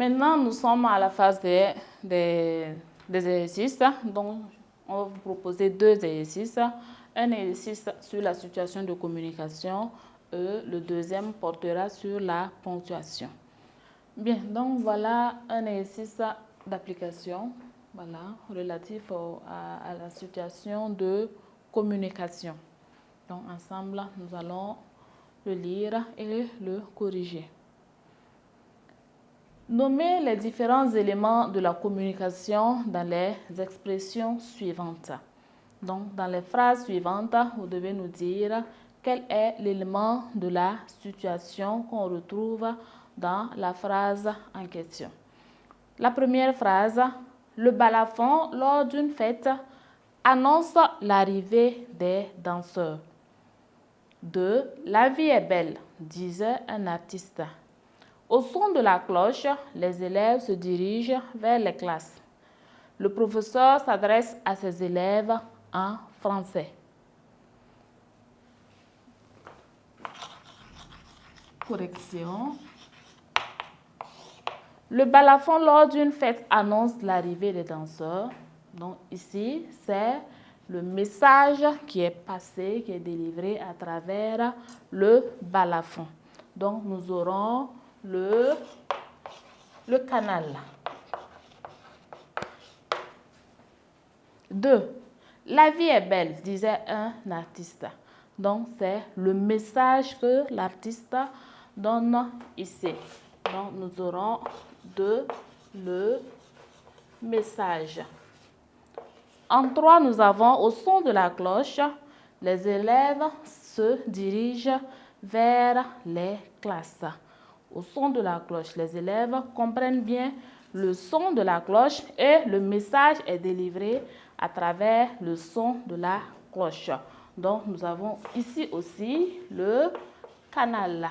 Maintenant, nous sommes à la phase des exercices. Donc, on va vous proposer 2 exercices. Un exercice sur la situation de communication et le deuxième portera sur la ponctuation. Bien, donc voilà un exercice d'application relatif à la situation de communication. Donc, ensemble, nous allons le lire et le corriger. Nommez les différents éléments de la communication dans les expressions suivantes. Donc, dans les phrases suivantes, vous devez nous dire quel est l'élément de la situation qu'on retrouve dans la phrase en question. La première phrase, le balafon lors d'une fête annonce l'arrivée des danseurs. 2. La vie est belle, disait un artiste. Au son de la cloche, les élèves se dirigent vers les classes. Le professeur s'adresse à ses élèves en français. Correction. Le balafon lors d'une fête annonce l'arrivée des danseurs. Donc ici, c'est le message qui est passé, qui est délivré à travers le balafon. Donc nous aurons le canal. 2. La vie est belle, disait un artiste. Donc, c'est le message que l'artiste donne ici. Donc, nous aurons 2, le message. En 3, nous avons au son de la cloche, les élèves se dirigent vers les classes. Au son de la cloche, les élèves comprennent bien le son de la cloche et le message est délivré à travers le son de la cloche. Donc, nous avons ici aussi le canal.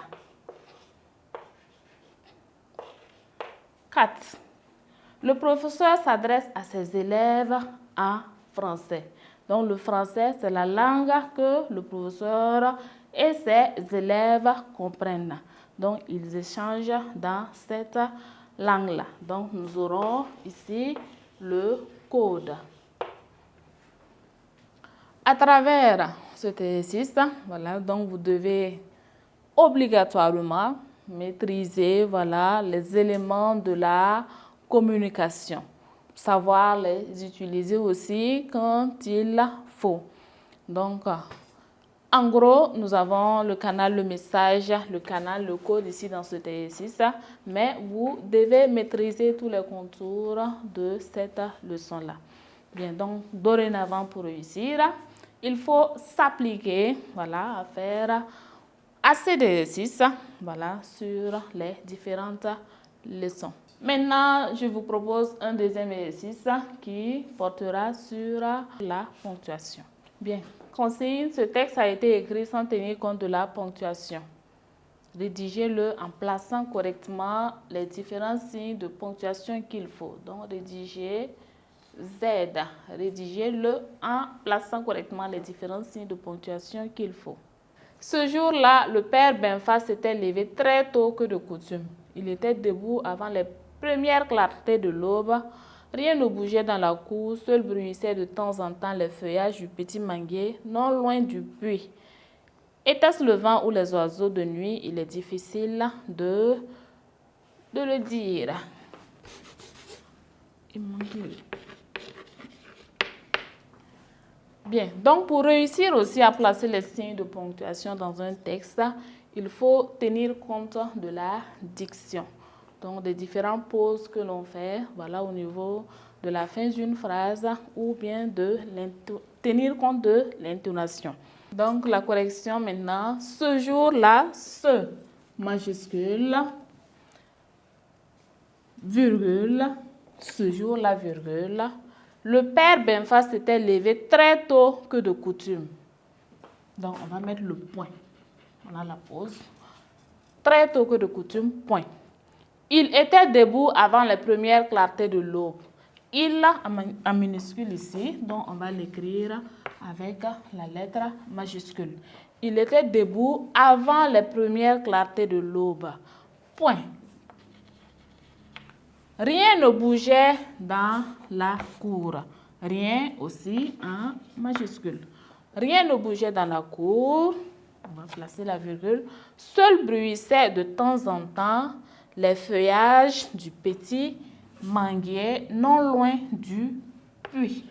4. Le professeur s'adresse à ses élèves en français. Donc, le français, c'est la langue que le professeur et ses élèves comprennent. Donc, ils échangent dans cette langue-là. Donc, nous aurons ici le code. À travers cet exercice, donc vous devez obligatoirement maîtriser les éléments de la communication. Savoir les utiliser aussi quand il faut. Donc, en gros, nous avons le canal, le message, le canal, le code ici dans cet exercice, mais vous devez maîtriser tous les contours de cette leçon-là. Bien, donc, dorénavant, pour réussir, il faut s'appliquer à faire assez d'exercices sur les différentes leçons. Maintenant, je vous propose un deuxième exercice qui portera sur la ponctuation. Bien, consigne, ce texte a été écrit sans tenir compte de la ponctuation. Rédigez-le en plaçant correctement les différents signes de ponctuation qu'il faut. Donc, rédigez Z. Rédigez-le en plaçant correctement les différents signes de ponctuation qu'il faut. Ce jour-là, le père Benfa s'était levé très tôt que de coutume. Il était debout avant les premières clartés de l'aube. Rien ne bougeait dans la cour, seul bruissaient de temps en temps les feuillages du petit manguier, non loin du puits. Était-ce le vent ou les oiseaux de nuit? Il est difficile de le dire. Bien, donc pour réussir aussi à placer les signes de ponctuation dans un texte, il faut tenir compte de la diction. Donc des différentes pauses que l'on fait au niveau de la fin d'une phrase ou bien tenir compte de l'intonation. Donc la correction maintenant, ce jour-là, ce majuscule, virgule, ce jour-là, virgule. Le père Benfa s'était levé très tôt que de coutume. Donc, on va mettre le point. On a la pause. Très tôt que de coutume, point. Il était debout avant les premières clartés de l'aube. Il en minuscule ici, donc on va l'écrire avec la lettre majuscule. Il était debout avant les premières clartés de l'aube. Point. Rien ne bougeait dans la cour. Rien aussi en majuscule. Rien ne bougeait dans la cour. On va placer la virgule. Seul bruissaient de temps en temps les feuillages du petit manguier non loin du puits.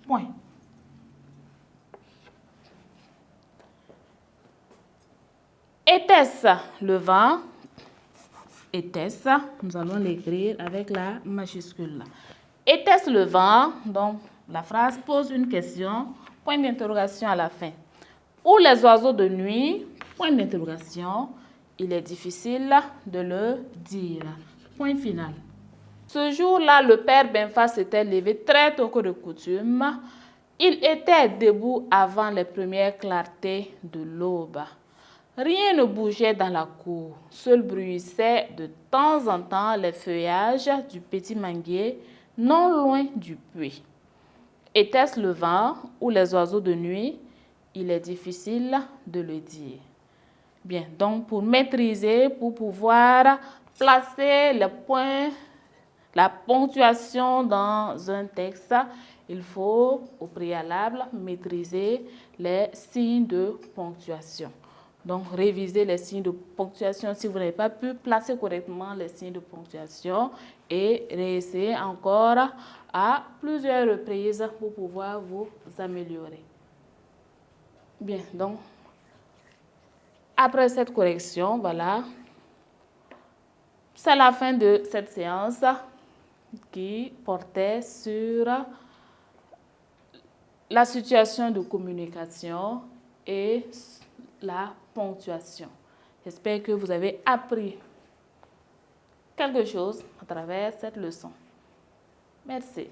Point. Était-ce le vent? Était-ce? Nous allons l'écrire avec la majuscule. Était-ce le vent? Donc, la phrase pose une question, point d'interrogation à la fin. Ou les oiseaux de nuit? Point d'interrogation. Il est difficile de le dire. Point final. Ce jour-là, le père Benfa s'était levé très tôt que de coutume. Il était debout avant les premières clartés de l'aube. Rien ne bougeait dans la cour. Seul bruissaient de temps en temps les feuillages du petit manguier non loin du puits. Était-ce le vent ou les oiseaux de nuit? Il est difficile de le dire. Bien, donc pour maîtriser, pour pouvoir placer les points, la ponctuation dans un texte, il faut au préalable maîtriser les signes de ponctuation. Donc, révisez les signes de ponctuation si vous n'avez pas pu placer correctement les signes de ponctuation et réessayez encore à plusieurs reprises pour pouvoir vous améliorer. Bien, donc, après cette correction, voilà, c'est la fin de cette séance qui portait sur la situation de communication et la ponctuation. J'espère que vous avez appris quelque chose à travers cette leçon. Merci.